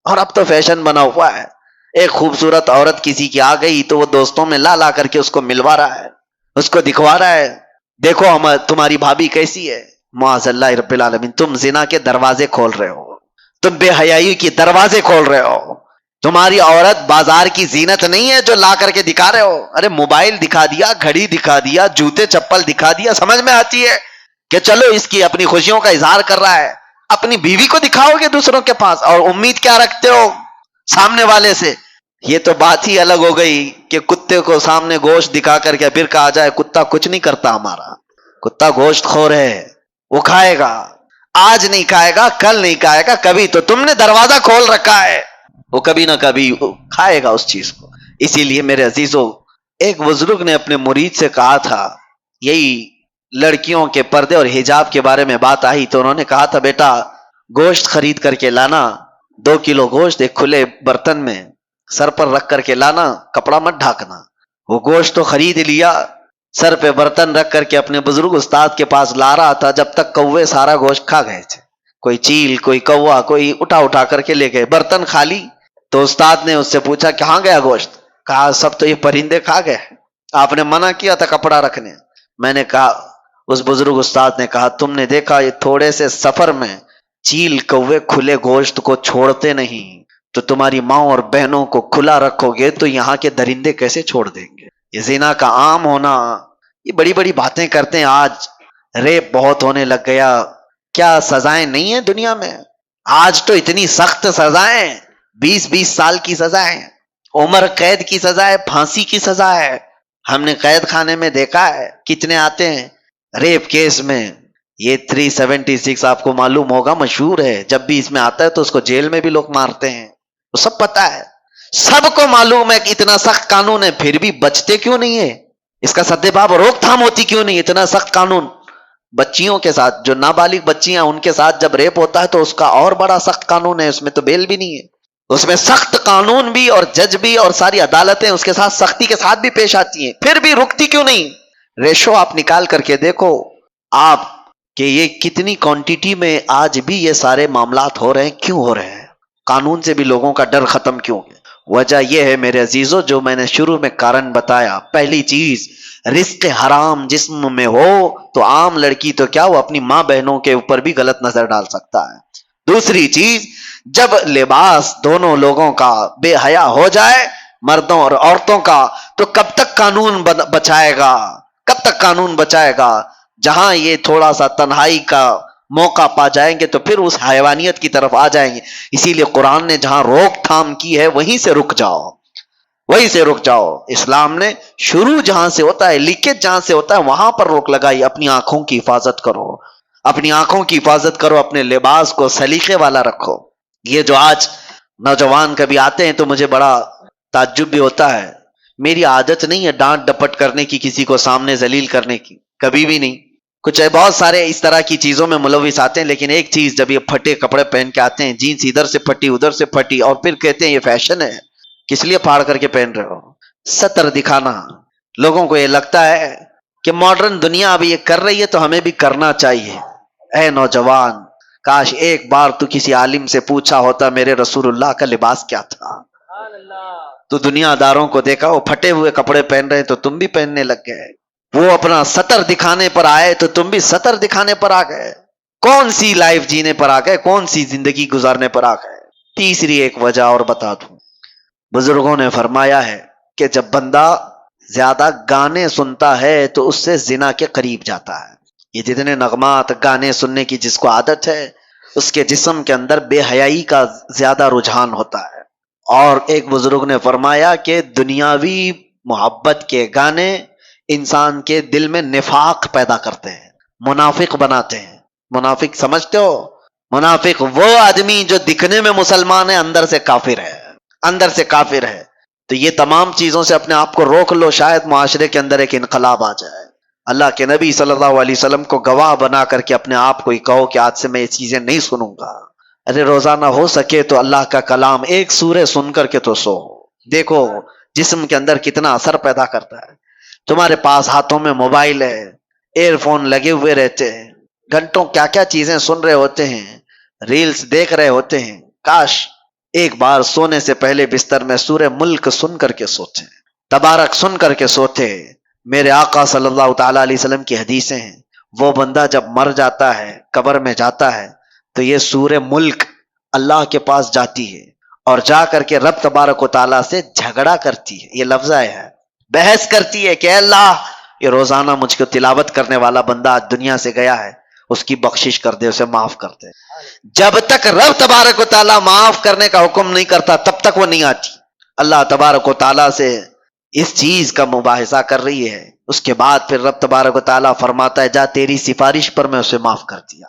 اور اب تو فیشن بنا ہوا ہے، ایک خوبصورت عورت کسی کی آ گئی تو وہ دوستوں میں لا لا کر کے اس کو ملوا رہا ہے، اس کو دکھوا رہا ہے، دیکھو ہم تمہاری بھابھی کیسی ہے۔ معاذ اللہ رب العالمین، تم زنا کے دروازے کھول رہے ہو، تم بے حیائی کی دروازے کھول رہے ہو۔ تمہاری عورت بازار کی زینت نہیں ہے جو لا کر کے دکھا رہے ہو۔ ارے موبائل دکھا دیا، گھڑی دکھا دیا، جوتے چپل دکھا دیا، سمجھ میں آتی ہے کہ چلو اس کی اپنی خوشیوں کا اظہار کر رہا ہے، اپنی بیوی کو دکھاؤ گے دوسروں کے پاس اور امید کیا رکھتے ہو سامنے والے سے؟ یہ تو بات ہی الگ ہو گئی کہ کتے کو سامنے گوشت دکھا کر کے پھر کہا جائے کتا کچھ نہیں کرتا ہمارا، کتا گوشت خور ہے، وہ کھائے گا، آج نہیں کھائے گا، کل نہیں کھائے گا، کبھی تو تم نے دروازہ کھول رکھا ہے، وہ کبھی نہ کبھی کھائے گا اس چیز کو۔ اسی لیے میرے عزیزوں، ایک بزرگ نے اپنے مرید سے کہا تھا، یہی لڑکیوں کے پردے اور حجاب کے بارے میں بات آئی تو انہوں نے کہا تھا بیٹا گوشت خرید کر کے لانا، 2 کلو گوشت ایک کھلے برتن میں سر پر رکھ کر کے لانا، کپڑا مت ڈھانکنا۔ وہ گوشت تو خرید لیا، سر پہ برتن رکھ کر کے اپنے بزرگ استاد کے پاس لا رہا تھا، جب تک کوے سارا گوشت کھا گئے تھے، کوئی چیل، کوئی کوا، کوئی اٹھا کر کے لے گئے، برتن خالی۔ تو استاد نے اس سے پوچھا کہاں گیا گوشت؟ کہا سب تو یہ پرندے کھا گئے، آپ نے منع کیا تھا کپڑا رکھنے۔ میں نے کہا، اس بزرگ استاد نے کہا تم نے دیکھا یہ تھوڑے سے سفر میں چیل کوے کھلے گوشت کو چھوڑتے نہیں، تو تمہاری ماں اور بہنوں کو کھلا رکھو گے تو یہاں کے درندے کیسے چھوڑ دیں گے؟ یہ زنا کا عام ہونا، یہ بڑی بڑی باتیں کرتے ہیں، آج ریپ بہت ہونے لگ گیا، کیا سزائیں نہیں ہیں دنیا میں؟ آج تو اتنی سخت سزائیں، 20 سال کی سزائیں، عمر قید کی سزا ہے، پھانسی کی سزا ہے۔ ہم نے قید خانے میں دیکھا ہے کتنے آتے ہیں ریپ کیس میں، یہ 376 آپ کو معلوم ہوگا مشہور ہے، جب بھی اس میں آتا ہے تو اس کو جیل میں بھی لوگ مارتے ہیں، وہ سب پتا ہے، سب کو معلوم ہے کہ اتنا سخت قانون ہے، پھر بھی بچتے کیوں نہیں ہے؟ اس کا سدباب روک تھام ہوتی کیوں نہیں؟ اتنا سخت قانون بچیوں کے ساتھ، جو نابالغ بچیاں ان کے ساتھ جب ریپ ہوتا ہے تو اس کا اور بڑا سخت قانون ہے، اس میں تو بیل بھی نہیں ہے، اس میں سخت قانون بھی اور جج بھی اور ساری عدالتیں اس کے ساتھ سختی کے ساتھ بھی پیش آتی ہیں، پھر بھی رکتی کیوں نہیں؟ ریشو آپ نکال کر کے دیکھو آپ کہ یہ کتنی کوانٹیٹی میں آج بھی یہ سارے معاملات ہو رہے ہیں، کیوں ہو رہے ہیں؟ قانون سے بھی لوگوں کا ڈر ختم کیوں ہے؟ وجہ یہ ہے میرے عزیزو، جو میں نے شروع میں کارن بتایا، پہلی چیز رزق حرام جسم میں ہو تو عام لڑکی تو کیا وہ اپنی ماں بہنوں کے اوپر بھی غلط نظر ڈال سکتا ہے۔ دوسری چیز، جب لباس دونوں لوگوں کا بے حیا ہو جائے، مردوں اور عورتوں کا، تو کب تک قانون بچائے گا؟ کب تک قانون بچائے گا؟ جہاں یہ تھوڑا سا تنہائی کا موقع پا جائیں گے تو پھر اس حیوانیت کی طرف آ جائیں گے۔ اسی لیے قرآن نے جہاں روک تھام کی ہے وہیں سے رک جاؤ، وہیں سے رک جاؤ۔ اسلام نے شروع جہاں سے ہوتا ہے، لیکیج جہاں سے ہوتا ہے وہاں پر روک لگائی۔ اپنی آنکھوں کی حفاظت کرو، اپنی آنکھوں کی حفاظت کرو، اپنے لباس کو سلیقے والا رکھو۔ یہ جو آج نوجوان کبھی آتے ہیں تو مجھے بڑا تعجب بھی ہوتا ہے، میری عادت نہیں ہے ڈانٹ ڈپٹ کرنے کی، کسی کو سامنے ذلیل کرنے کی، کبھی بھی نہیں۔ کچھ بہت سارے اس طرح کی چیزوں میں ملوث آتے ہیں، لیکن ایک چیز، جب یہ پھٹے کپڑے پہن کے آتے ہیں، جینس ادھر سے پھٹی ادھر سے پھٹی، اور پھر کہتے ہیں یہ فیشن ہے، کس لیے پھاڑ کر کے پہن رہے ہو؟ سطر دکھانا۔ لوگوں کو یہ لگتا ہے کہ ماڈرن دنیا اب یہ کر رہی ہے تو ہمیں بھی کرنا چاہیے۔ اے نوجوان، کاش ایک بار تو کسی عالم سے پوچھا ہوتا میرے رسول اللہ کا لباس کیا تھا۔ تو دنیا داروں کو دیکھا وہ پھٹے ہوئے کپڑے پہن رہے تو تم بھی پہننے لگ گئے، وہ اپنا سطر دکھانے پر آئے تو تم بھی سطر دکھانے پر آ گئے۔ کون سی لائف جینے پر آ گئے؟ کون سی زندگی گزارنے پر آ گئے؟ تیسری ایک وجہ اور بتا دوں، بزرگوں نے فرمایا ہے کہ جب بندہ زیادہ گانے سنتا ہے تو اس سے زنا کے قریب جاتا ہے۔ یہ جتنے نغمات گانے سننے کی جس کو عادت ہے، اس کے جسم کے اندر بے حیائی کا زیادہ رجحان ہوتا ہے۔ اور ایک بزرگ نے فرمایا کہ دنیاوی محبت کے گانے انسان کے دل میں نفاق پیدا کرتے ہیں، منافق بناتے ہیں۔ منافق سمجھتے ہو؟ منافق وہ آدمی جو دکھنے میں مسلمان ہے، اندر سے کافر ہے، اندر سے کافر ہے۔ تو یہ تمام چیزوں سے اپنے آپ کو روک لو، شاید معاشرے کے اندر ایک انقلاب آ جائے۔ اللہ کے نبی صلی اللہ علیہ وسلم کو گواہ بنا کر کے اپنے آپ کو ہی کہو کہ آج سے میں یہ چیزیں نہیں سنوں گا۔ ارے روزانہ ہو سکے تو اللہ کا کلام ایک سورہ سن کر کے تو سو، دیکھو جسم کے اندر کتنا اثر پیدا کرتا ہے۔ تمہارے پاس ہاتھوں میں موبائل ہے، ایئر فون لگے ہوئے رہتے ہیں، گھنٹوں کیا کیا چیزیں سن رہے ہوتے ہیں، ریلز دیکھ رہے ہوتے ہیں۔ کاش ایک بار سونے سے پہلے بستر میں سورہ ملک سن کر کے سوتے، تبارک سن کر کے سوتے۔ میرے آقا صلی اللہ تعالی علیہ وسلم کی حدیثیں ہیں، وہ بندہ جب مر جاتا ہے، قبر میں جاتا ہے، تو یہ سورہ ملک اللہ کے پاس جاتی ہے اور جا کر کے رب تبارک و تعالیٰ سے جھگڑا کرتی ہے، یہ لفظ ہے، بحث کرتی ہے کہ اللہ یہ روزانہ مجھ کو تلاوت کرنے والا بندہ آج دنیا سے گیا ہے، اس کی بخشش کر دے، اسے معاف کر دے۔ جب تک رب تبارک و تعالیٰ معاف کرنے کا حکم نہیں کرتا تب تک وہ نہیں آتی۔ اللہ تبارک و تعالیٰ سے اس چیز کا مباحثہ کر رہی ہے، اس کے بعد پھر رب تبارک و تعالیٰ فرماتا ہے جا تیری سفارش پر میں اسے معاف کر دیا۔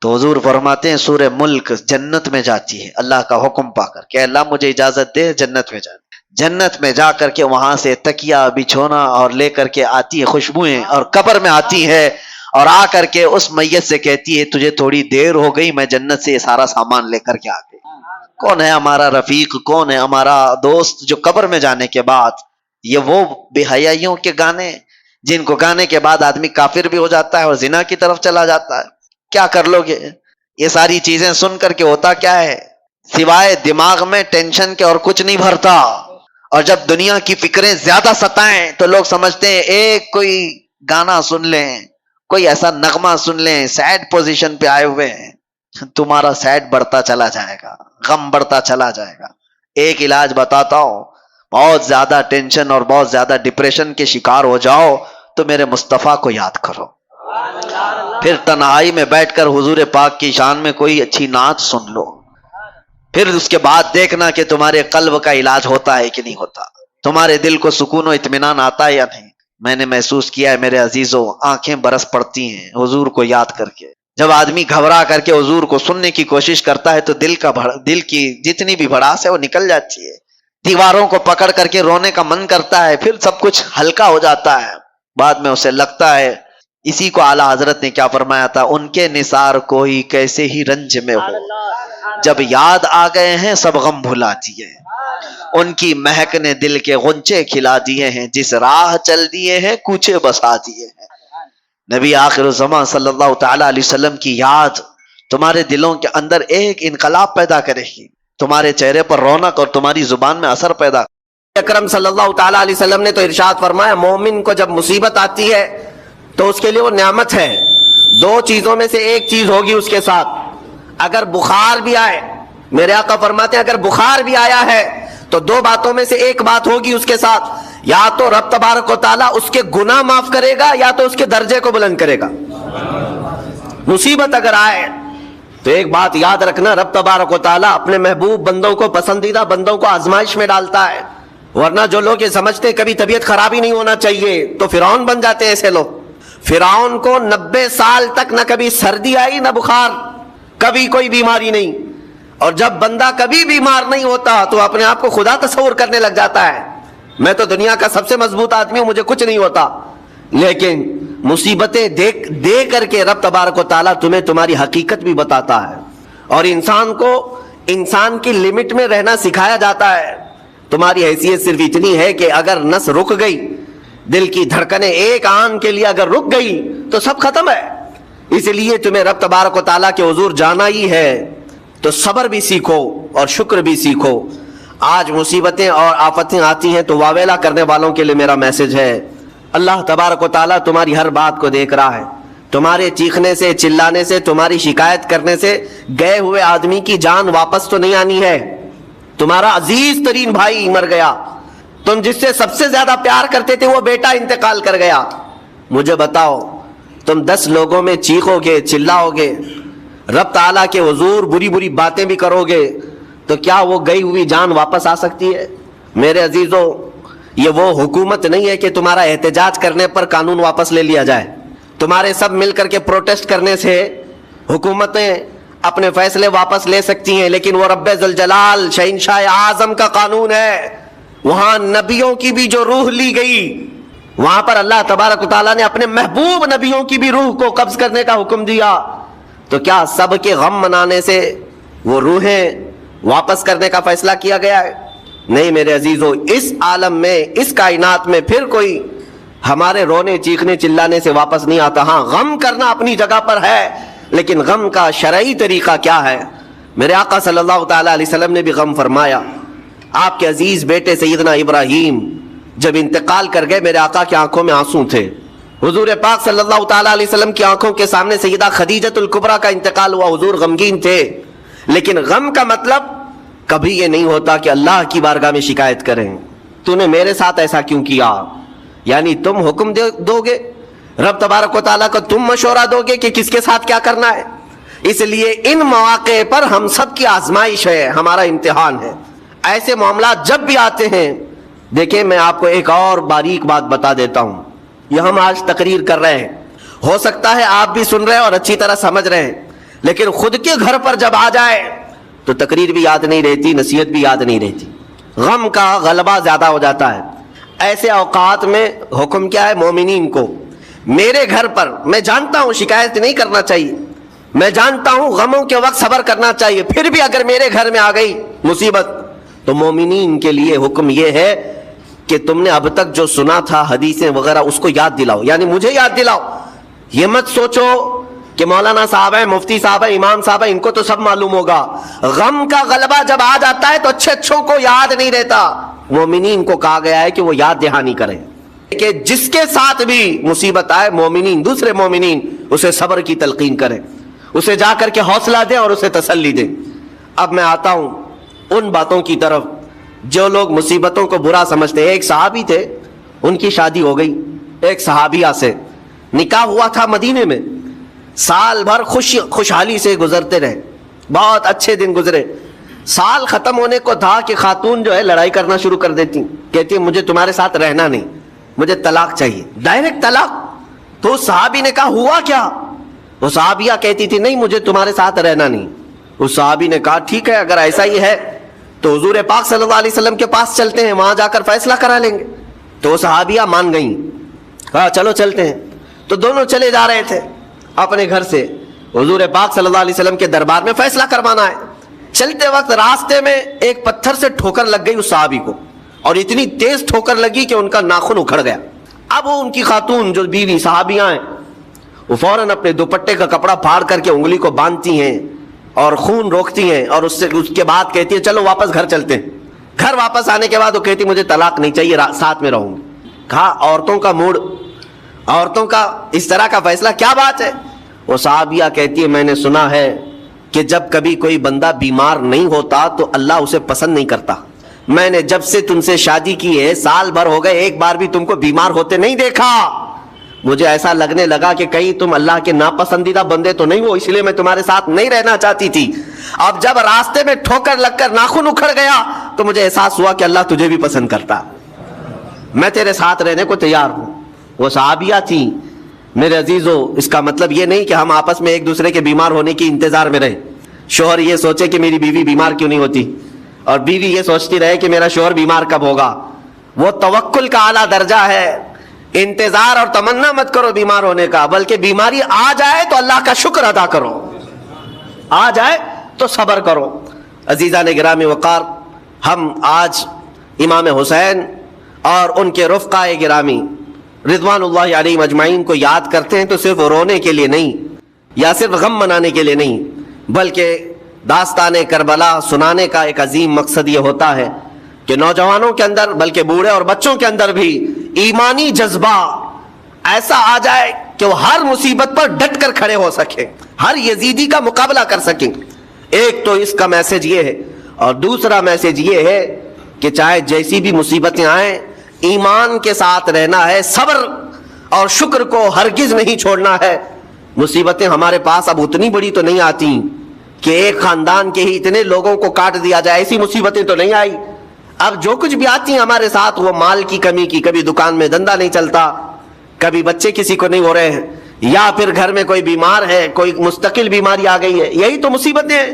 تو حضور فرماتے ہیں سورہ ملک جنت میں جاتی ہے اللہ کا حکم پا کر کہ اللہ مجھے اجازت دے جنت میں جانے۔ جنت میں جا کر کے وہاں سے تکیہ بچھونا اور لے کر کے آتی ہے، خوشبوئیں، اور قبر میں آتی ہے اور آ کر کے اس میت سے کہتی ہے تجھے تھوڑی دیر ہو گئی، میں جنت سے یہ سارا سامان لے کر کے آ گئی۔ کون ہے ہمارا رفیق، کون ہے ہمارا دوست جو قبر میں جانے کے بعد، یہ وہ بے حیائیوں کے گانے جن کو گانے کے بعد آدمی کافر بھی ہو جاتا ہے اور زنا کی طرف چلا جاتا ہے۔ کیا کر لو گے؟ یہ ساری چیزیں سن کر کے ہوتا کیا ہے، سوائے دماغ میں ٹینشن کے اور کچھ نہیں بھرتا، اور جب دنیا کی فکریں زیادہ ستائیں تو لوگ سمجھتے ہیں ایک کوئی گانا سن لیں، کوئی ایسا نغمہ سن لیں، سیڈ پوزیشن پہ آئے ہوئے ہیں، تمہارا سیڈ بڑھتا چلا جائے گا، غم بڑھتا چلا جائے گا۔ ایک علاج بتاتا ہوں، بہت زیادہ ٹینشن اور بہت زیادہ ڈپریشن کے شکار ہو جاؤ تو میرے مصطفیٰ کو یاد کرو، پھر تنہائی میں بیٹھ کر حضور پاک کی شان میں کوئی اچھی نعت سن لو، پھر اس کے بعد دیکھنا کہ تمہارے قلب کا علاج ہوتا ہے کہ نہیں ہوتا، تمہارے دل کو سکون و اطمینان آتا ہے یا نہیں۔ میں نے محسوس کیا ہے میرے عزیزوں، آنکھیں برس پڑتی ہیں حضور کو یاد کر کے۔ جب آدمی گھبرا کر کے حضور کو سننے کی کوشش کرتا ہے تو دل کی جتنی بھی بھڑاس ہے وہ نکل جاتی ہے، دیواروں کو پکڑ کر کے رونے کا من کرتا ہے، پھر سب کچھ ہلکا ہو جاتا ہے۔ بعد میں اسے لگتا ہے، اسی کو اعلیٰ حضرت نے کیا فرمایا تھا، ان کے نثار کوئی کیسے ہی رنج میں ہو، جب یاد آ گئے ہیں سب غم بھلا دیے، ان کی مہک نے دل کے غنچے کھلا دیے ہیں، جس راہ چل دیے ہیں کوچے بسا دیے ہیں۔ نبی آخر الزمان صلی اللہ تعالی علیہ وسلم کی یاد تمہارے دلوں کے اندر ایک انقلاب پیدا کرے گی، تمہارے چہرے پر رونق اور تمہاری زبان میں اثر پیدا۔ اکرم صلی اللہ تعالی علیہ وسلم نے تو ارشاد فرمایا مومن کو جب مصیبت آتی ہے تو اس کے لیے وہ نعمت ہے، دو چیزوں میں سے ایک چیز ہوگی اس کے ساتھ، اگر بخار بھی آئے، میرے آقا فرماتے ہیں اگر بخار بھی آیا ہے تو دو باتوں میں سے ایک بات ہوگی اس کے ساتھ، یا تو رب تبارک و تعالیٰ اس کے گناہ معاف کرے گا یا تو اس کے درجے کو بلند کرے گا۔ مصیبت اگر آئے تو ایک بات یاد رکھنا، رب تبارک و تعالیٰ اپنے محبوب بندوں کو، پسندیدہ بندوں کو آزمائش میں ڈالتا ہے، ورنہ جو لوگ یہ سمجھتے کبھی طبیعت خراب ہی نہیں ہونا چاہیے تو فرعون بن جاتے ہیں ایسے لوگ۔ فرعون کو 90 سال تک نہ کبھی سردی آئی نہ بخار، کبھی کوئی بیماری نہیں، اور جب بندہ کبھی بیمار نہیں ہوتا تو اپنے آپ کو خدا تصور کرنے لگ جاتا ہے، میں تو دنیا کا سب سے مضبوط آدمی ہوں، مجھے کچھ نہیں ہوتا۔ لیکن مصیبتیں دے کر کے رب تبارک و تعالیٰ تمہیں تمہاری حقیقت بھی بتاتا ہے، اور انسان کو انسان کی لمٹ میں رہنا سکھایا جاتا ہے۔ تمہاری حیثیت صرف اتنی ہے کہ اگر نس رک گئی، دل کی دھڑکنیں ایک آن کے لیے اگر رک گئی تو سب ختم ہے، اس لیے تمہیں رب تبارک و تعالیٰ کے حضور جانا ہی ہے، تو صبر بھی سیکھو اور شکر بھی سیکھو۔ آج مصیبتیں اور آفتیں آتی ہیں تو واویلا کرنے والوں کے لیے میرا میسج ہے، اللہ تبارک و تعالیٰ تمہاری ہر بات کو دیکھ رہا ہے، تمہارے چیخنے سے، چلانے سے، تمہاری شکایت کرنے سے گئے ہوئے آدمی کی جان واپس تو نہیں آنی ہے۔ تمہارا عزیز ترین بھائی مر گیا، تم جس سے سب سے زیادہ پیار کرتے تھے وہ بیٹا انتقال کر گیا، مجھے بتاؤ تم 10 لوگوں میں چیخو گے، چلاؤ گے، رب تعالیٰ کے حضور بری بری باتیں بھی کرو گے تو کیا وہ گئی ہوئی جان واپس آ سکتی ہے؟ میرے عزیزوں، یہ وہ حکومت نہیں ہے کہ تمہارا احتجاج کرنے پر قانون واپس لے لیا جائے، تمہارے سب مل کر کے پروٹیسٹ کرنے سے حکومتیں اپنے فیصلے واپس لے سکتی ہیں، لیکن وہ رب ذوالجلال شہنشاہ اعظم کا قانون ہے، وہاں نبیوں کی بھی جو روح لی گئی، وہاں پر اللہ تبارک و تعالیٰ نے اپنے محبوب نبیوں کی بھی روح کو قبض کرنے کا حکم دیا، تو کیا سب کے غم منانے سے وہ روحیں واپس کرنے کا فیصلہ کیا گیا ہے؟ نہیں میرے عزیزو، اس عالم میں، اس کائنات میں پھر کوئی ہمارے رونے چیخنے چلانے سے واپس نہیں آتا۔ ہاں غم کرنا اپنی جگہ پر ہے، لیکن غم کا شرعی طریقہ کیا ہے؟ میرے آقا صلی اللہ تعالی علیہ وسلم نے بھی غم فرمایا. آپ کے عزیز بیٹے سیدنا ابراہیم جب انتقال کر گئے میرے آقا کی آنکھوں میں آنسو تھے. حضور پاک صلی اللہ تعالی علیہ وسلم کی آنکھوں کے سامنے سیدہ خدیجۃ الکبریٰ کا انتقال ہوا. حضور غمگین تھے. لیکن غم کا مطلب کبھی یہ نہیں ہوتا کہ اللہ کی بارگاہ میں شکایت کریں, تو نے میرے ساتھ ایسا کیوں کیا. یعنی تم حکم دو گے, رب تبارک و تعالیٰ کو تم مشورہ دو گے کہ کس کے ساتھ کیا کرنا ہے. اس لیے ان مواقع پر ہم سب کی آزمائش ہے, ہمارا امتحان ہے. ایسے معاملات جب بھی آتے ہیں, دیکھیں میں آپ کو ایک اور باریک بات بتا دیتا ہوں. یہ ہم آج تقریر کر رہے ہیں, ہو سکتا ہے آپ بھی سن رہے ہیں اور اچھی طرح سمجھ رہے ہیں, لیکن خود کے گھر پر جب آ جائے تو تقریر بھی یاد نہیں رہتی, نصیحت بھی یاد نہیں رہتی, غم کا غلبہ زیادہ ہو جاتا ہے. ایسے اوقات میں حکم کیا ہے مومنین کو, میرے گھر پر میں جانتا ہوں شکایت نہیں کرنا چاہیے, میں جانتا ہوں غموں کے وقت صبر کرنا چاہیے, پھر بھی اگر میرے گھر میں آ گئی مصیبت تو مومنین کے لیے حکم یہ ہے کہ تم نے اب تک جو سنا تھا حدیثیں وغیرہ اس کو یاد دلاؤ. یعنی مجھے یاد دلاؤ. یہ مت سوچو کہ مولانا صاحب ہیں, مفتی صاحب ہیں, امام صاحب ہیں, ان کو تو سب معلوم ہوگا. غم کا غلبہ جب آ جاتا ہے تو اچھوں کو یاد نہیں رہتا. مومنین کو کہا گیا ہے کہ وہ یاد دہانی کریں کہ جس کے ساتھ بھی مصیبت آئے مومنین, دوسرے مومنین اسے صبر کی تلقین کریں, اسے جا کر کے حوصلہ دیں اور اسے تسلی دیں. اب میں آتا ہوں ان باتوں کی طرف جو لوگ مصیبتوں کو برا سمجھتے ہیں. ایک صحابی تھے, ان کی شادی ہو گئی, ایک صحابیہ سے نکاح ہوا تھا مدینے میں, سال بھر خوشحالی سے گزرتے رہے, بہت اچھے دن گزرے. سال ختم ہونے کو تھا کہ خاتون جو ہے لڑائی کرنا شروع کر دیتی, کہتی ہے مجھے تمہارے ساتھ رہنا نہیں, مجھے طلاق چاہیے, ڈائریکٹ طلاق. تو صحابی نے کہا ہوا کیا؟ وہ صحابیہ کہتی تھی نہیں مجھے تمہارے ساتھ رہنا نہیں. اس صحابی نے کہا ٹھیک ہے اگر ایسا ہی ہے تو حضور پاک صلی اللہ علیہ وسلم کے پاس چلتے ہیں, وہاں جا کر فیصلہ کرا لیں گے. تو وہ صحابیہ مان گئیں, کہا چلو چلتے ہیں. تو دونوں چلے جا رہے تھے اپنے گھر سے حضور پاک صلی اللہ علیہ وسلم کے دربار میں فیصلہ کروانا ہے. چلتے وقت راستے میں ایک پتھر سے ٹھوکر لگ گئی اس صحابی کو, اور اتنی تیز ٹھوکر لگی کہ ان کا ناخن اکھڑ گیا. اب وہ ان کی خاتون جو بیوی صحابیاں ہیں وہ فوراً اپنے دوپٹے کا کپڑا پھاڑ کر کے انگلی کو باندھتی ہیں اور خون روکتی ہیں, اور اس کے بعد کہتی ہیں چلو واپس گھر چلتے ہیں. گھر واپس آنے کے بعد وہ کہتی مجھے طلاق نہیں چاہیے, ساتھ میں رہوں گی. کہا عورتوں کا موڈ, عورتوں کا اس طرح کا فیصلہ, کیا بات ہے؟ وہ صحابیہ کہتی ہے میں نے سنا ہے کہ جب کبھی کوئی بندہ بیمار نہیں ہوتا تو اللہ اسے پسند نہیں کرتا. میں نے جب سے تم سے شادی کی ہے سال بھر ہو گئے, ایک بار بھی تم کو بیمار ہوتے نہیں دیکھا. مجھے ایسا لگنے لگا کہ کہیں تم اللہ کے ناپسندیدہ بندے تو نہیں ہو, اس لیے میں تمہارے ساتھ نہیں رہنا چاہتی تھی. اب جب راستے میں ٹھوکر لگ کر ناخن اکھڑ گیا تو مجھے احساس ہوا کہ اللہ تجھے بھی پسند کرتا, میں تیرے ساتھ رہنے کو تیار ہوں. وہ صحابیہ تھیں. میرے عزیزو, اس کا مطلب یہ نہیں کہ ہم آپس میں ایک دوسرے کے بیمار ہونے کی انتظار میں رہیں. شوہر یہ سوچے کہ میری بیوی بیمار کیوں نہیں ہوتی, اور بیوی یہ سوچتی رہے کہ میرا شوہر بیمار کب ہوگا. وہ توکل کا اعلیٰ درجہ ہے. انتظار اور تمنا مت کرو بیمار ہونے کا, بلکہ بیماری آ جائے تو اللہ کا شکر ادا کرو, آ جائے تو صبر کرو. عزیزان گرامی وقار, ہم آج امام حسین اور ان کے رفقائے گرامی رضوان اللہ علیہم اجمعین کو یاد کرتے ہیں تو صرف رونے کے لیے نہیں یا صرف غم منانے کے لیے نہیں, بلکہ داستان کربلا سنانے کا ایک عظیم مقصد یہ ہوتا ہے کہ نوجوانوں کے اندر بلکہ بوڑھے اور بچوں کے اندر بھی ایمانی جذبہ ایسا آ جائے کہ وہ ہر مصیبت پر ڈٹ کر کھڑے ہو سکیں, ہر یزیدی کا مقابلہ کر سکیں. ایک تو اس کا میسج یہ ہے, اور دوسرا میسج یہ ہے کہ چاہے جیسی بھی مصیبتیں آئیں ایمان کے ساتھ رہنا ہے, صبر اور شکر کو ہرگز نہیں چھوڑنا ہے. مصیبتیں ہمارے پاس اب اتنی بڑی تو نہیں آتی کہ ایک خاندان کے ہی اتنے لوگوں کو کاٹ دیا جائے, ایسی مصیبتیں تو نہیں آئی. اب جو کچھ بھی آتی ہیں ہمارے ساتھ وہ مال کی کمی کی, کبھی دکان میں دھندا نہیں چلتا, کبھی بچے کسی کو نہیں ہو رہے ہیں, یا پھر گھر میں کوئی بیمار ہے, کوئی مستقل بیماری آ گئی ہے, یہی تو مصیبتیں ہیں.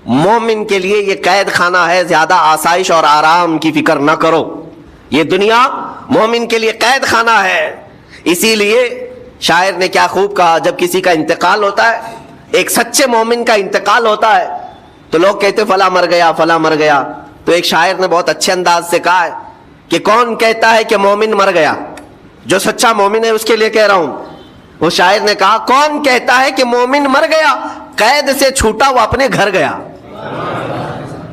مومن کے لیے یہ قید خانہ ہے, زیادہ آسائش اور آرام کی فکر نہ کرو. یہ دنیا مومن کے لیے قید خانہ ہے. اسی لیے شاعر نے کیا خوب کہا, جب کسی کا انتقال ہوتا ہے, ایک سچے مومن کا انتقال ہوتا ہے تو لوگ کہتے فلاں مر گیا, فلاں مر گیا. تو ایک شاعر نے بہت اچھے انداز سے کہا ہے کہ کون کہتا ہے کہ مومن مر گیا, جو سچا مومن ہے اس کے لیے کہہ رہا ہوں. وہ شاعر نے کہا کون کہتا ہے کہ مومن مر گیا, قید سے چھوٹا وہ اپنے گھر گیا.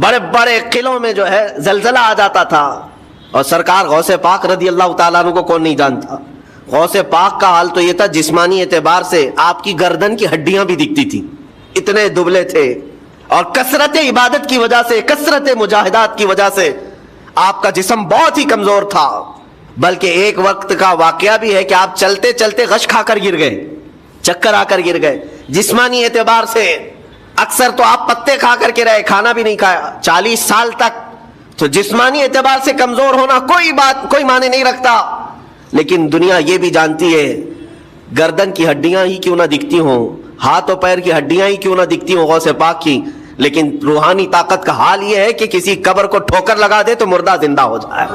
بڑے بڑے قلعوں میں جو ہے زلزلہ آ جاتا تھا، اور سرکار غوث پاک رضی اللہ تعالیٰ عنہ کو کون نہیں جانتا؟ غوث پاک کا حال تو یہ تھا جسمانی اعتبار سے آپ کی گردن کی ہڈیاں بھی دکھتی تھی، اتنے دبلے تھے، اور کثرت عبادت کی وجہ سے، کثرت مجاہدات کی وجہ سے آپ کا جسم بہت ہی کمزور تھا۔ بلکہ ایک وقت کا واقعہ بھی ہے کہ آپ چلتے چلتے غش کھا کر گر گئے، چکر آ کر گر گئے۔ جسمانی اعتبار سے اکثر تو آپ پتے کھا کر کے رہے، کھانا بھی نہیں کھایا 40 سال تک، تو جسمانی اعتبار سے کمزور ہونا کوئی معنی نہیں رکھتا۔ لیکن دنیا یہ بھی جانتی ہے، گردن کی ہڈیاں ہی کیوں نہ دکھتی ہوں، ہاتھ و پیر کی ہڈیاں ہی کیوں نہ دکھتی ہوں غوث پاک کی، لیکن روحانی طاقت کا حال یہ ہے کہ کسی قبر کو ٹھوکر لگا دے تو مردہ زندہ ہو جائے۔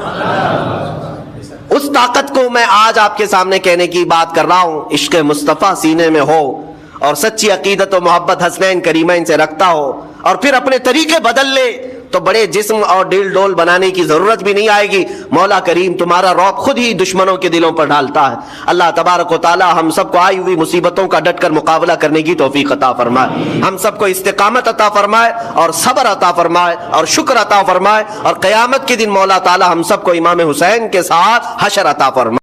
اس طاقت کو میں آج آپ کے سامنے کہنے کی بات کر رہا ہوں۔ عشق مصطفیٰ سینے میں ہو اور سچی عقیدت و محبت حسنین کریمین سے رکھتا ہو، اور پھر اپنے طریقے بدل لے، تو بڑے جسم اور ڈیل ڈول بنانے کی ضرورت بھی نہیں آئے گی۔ مولا کریم تمہارا رعب خود ہی دشمنوں کے دلوں پر ڈالتا ہے۔ اللہ تبارک و تعالی ہم سب کو آئی ہوئی مصیبتوں کا ڈٹ کر مقابلہ کرنے کی توفیق عطا فرمائے، ہم سب کو استقامت عطا فرمائے اور صبر عطا فرمائے اور شکر عطا فرمائے، اور قیامت کے دن مولا تعالی ہم سب کو امام حسین کے ساتھ حشر عطا فرمائے۔